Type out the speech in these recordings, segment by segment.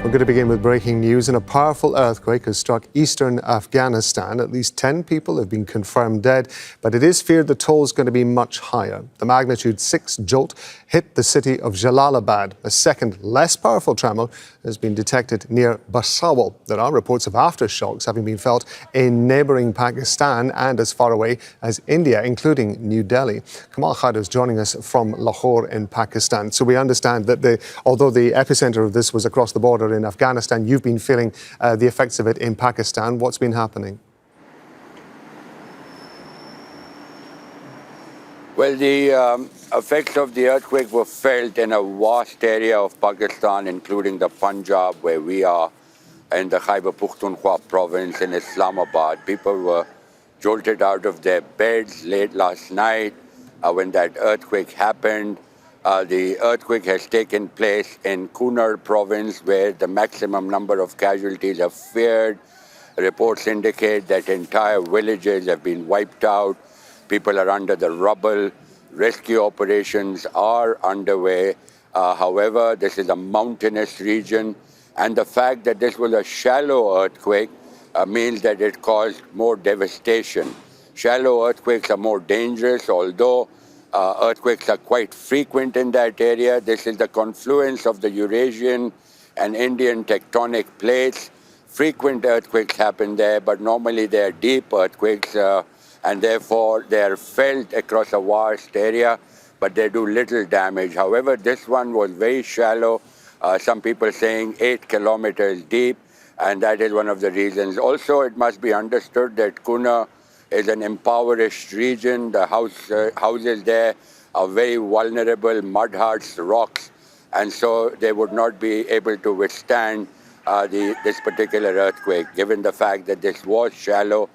We're going to begin with breaking news. A powerful earthquake has struck eastern Afghanistan. At least 10 people have been confirmed dead, but it is feared the toll is going to be much higher. The magnitude 6 jolt hit the city of Jalalabad. A second, less powerful tremor has been detected near Basawul. There are reports of aftershocks having been felt in neighbouring Pakistan and as far away as India, including New Delhi. Kamal Hyder is joining us from Lahore in Pakistan. So we understand that although the epicentre of this was across the border in Afghanistan, you've been feeling the effects of it in Pakistan. What's been happening? Well, the effects of the earthquake were felt in a vast area of Pakistan, including the Punjab, where we are, and the Khyber Pakhtunkhwa province in Islamabad. People were jolted out of their beds late last night when that earthquake happened. The earthquake has taken place in Kunar province, where the maximum number of casualties are feared. Reports indicate that entire villages have been wiped out. People are under the rubble. Rescue operations are underway. However, this is a mountainous region, and the fact that this was a shallow earthquake means that it caused more devastation. Shallow earthquakes are more dangerous, although earthquakes are quite frequent in that area. This is the confluence of the Eurasian and Indian tectonic plates. Frequent earthquakes happen there, but normally they are deep earthquakes, and therefore they are felt across a vast area, but they do little damage. However, this one was very shallow, some people saying 8 kilometers deep, and that is one of the reasons. Also, it must be understood that Kunar is an impoverished region. The houses there are very vulnerable, mud huts, rocks, and so they would not be able to withstand this particular earthquake, given the fact that this was shallow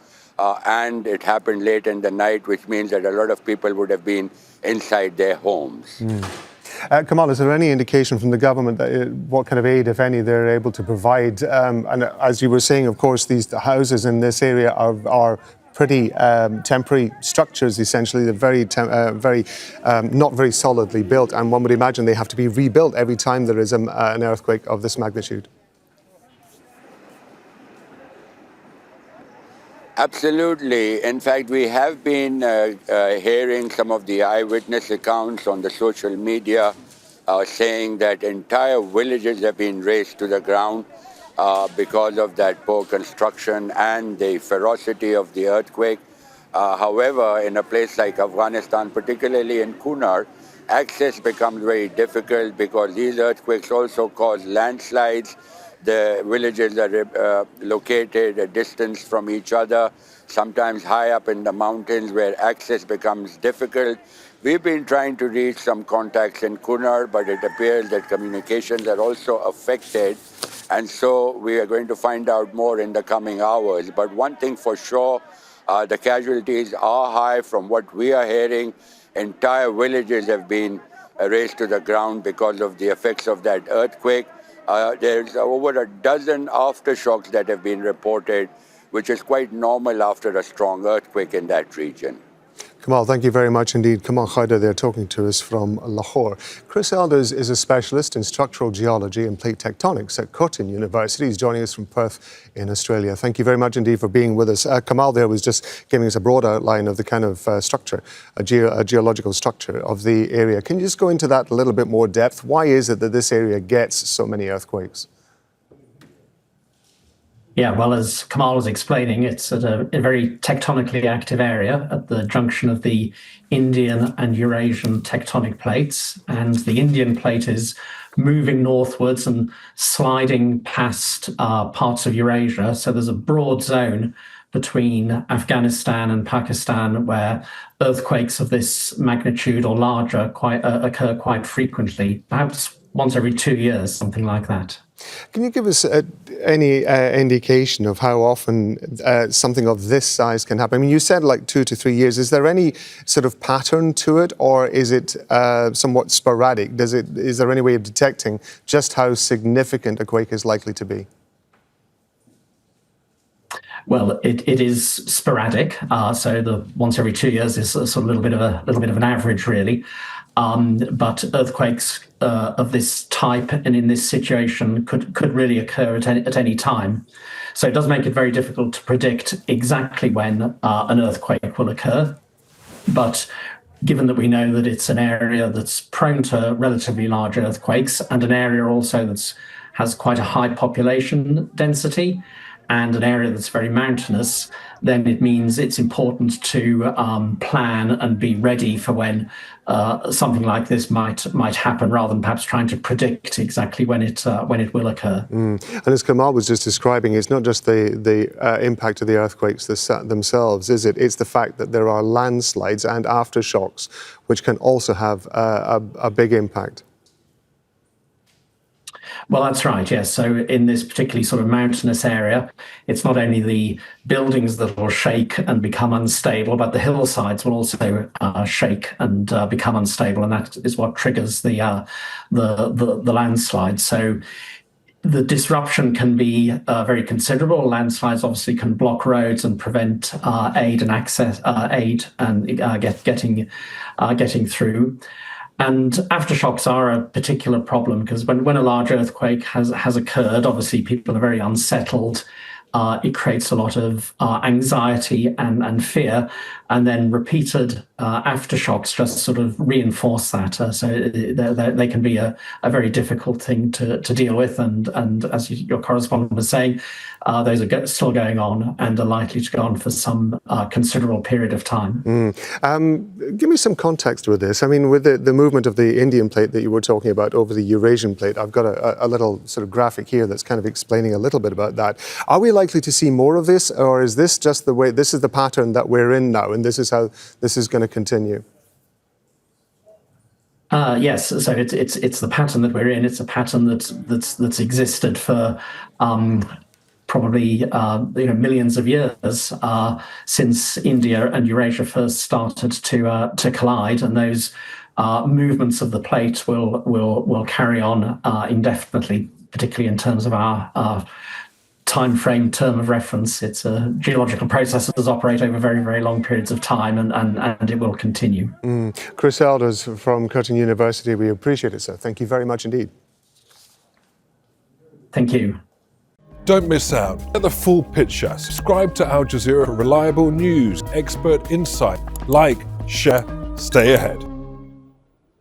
and it happened late in the night, which means that a lot of people would have been inside their homes. Kamal, is there any indication from the government that what kind of aid, if any, they're able to provide? And as you were saying, of course, the houses in this area are pretty temporary structures, essentially. They're not very solidly built, and one would imagine they have to be rebuilt every time there is an earthquake of this magnitude. Absolutely. In fact, we have been hearing some of the eyewitness accounts on the social media saying that entire villages have been razed to the ground because of that poor construction and the ferocity of the earthquake. However, in a place like Afghanistan, particularly in Kunar, access becomes very difficult because these earthquakes also cause landslides. The villages are located a distance from each other, sometimes high up in the mountains where access becomes difficult. We've been trying to reach some contacts in Kunar, but it appears that communications are also affected. And so we are going to find out more in the coming hours. But one thing for sure, the casualties are high from what we are hearing. Entire villages have been razed to the ground because of the effects of that earthquake. There's over a dozen aftershocks that have been reported, which is quite normal after a strong earthquake in that region. Kamal, thank you very much indeed. Kamal Hyder there talking to us from Lahore. Chris Elders is a specialist in structural geology and plate tectonics at Curtin University. He's joining us from Perth in Australia. Thank you very much indeed for being with us. Kamal there was just giving us a broad outline of the kind of structure, a geological structure of the area. Can you just go into that a little bit more depth? Why is it that this area gets so many earthquakes? Yeah, well, as Kamal was explaining, it's at a very tectonically active area at the junction of the Indian and Eurasian tectonic plates. And the Indian plate is moving northwards and sliding past parts of Eurasia. So there's a broad zone between Afghanistan and Pakistan where earthquakes of this magnitude or larger occur quite frequently, perhaps once every 2 years, something like that. Can you give us any indication of how often something of this size can happen? I mean, you said like 2 to 3 years. Is there any sort of pattern to it, or is it somewhat sporadic? Is there any way of detecting just how significant a quake is likely to be? Well, it is sporadic. So the once every 2 years is a sort of little bit of an average, really. But earthquakes of this type and in this situation could really occur at any time. So it does make it very difficult to predict exactly when an earthquake will occur. But given that we know that it's an area that's prone to relatively large earthquakes and an area also that has quite a high population density and an area that's very mountainous, then it means it's important to plan and be ready for when something like this might happen, rather than perhaps trying to predict exactly when it will occur. And as Kamal was just describing, it's not just the impact of the earthquakes themselves, is it? It's the fact that there are landslides and aftershocks, which can also have a big impact. Well, that's right, yes. So in this particularly sort of mountainous area, it's not only the buildings that will shake and become unstable, but the hillsides will also shake and become unstable, and that is what triggers the landslide. So the disruption can be very considerable. Landslides obviously can block roads and prevent aid and getting through. And aftershocks are a particular problem because when a large earthquake has occurred, obviously people are very unsettled. It creates a lot of anxiety and fear, and then repeated aftershocks just sort of reinforce that. So they can be a very difficult thing to deal with. And as your correspondent was saying, those are still going on and are likely to go on for some considerable period of time. Give me some context with this. I mean, with the movement of the Indian plate that you were talking about over the Eurasian plate, I've got a little sort of graphic here that's kind of explaining a little bit about that. Are we likely to see more of this, or is this just the way, this is the pattern that we're in now, and this is how this is going to continue? Yes, so it's the pattern that we're in. It's a pattern that's existed for probably millions of years since India and Eurasia first started to collide, and those movements of the plate will carry on indefinitely, particularly in terms of our time frame term of reference. It's geological processes operate over very, very long periods of time, and it will continue. Chris Elders from Curtin University, we appreciate it, sir. Thank you very much indeed. Thank you. Don't miss out. Get the full picture. Subscribe to Al Jazeera for reliable news, expert insight. Like, share, stay ahead.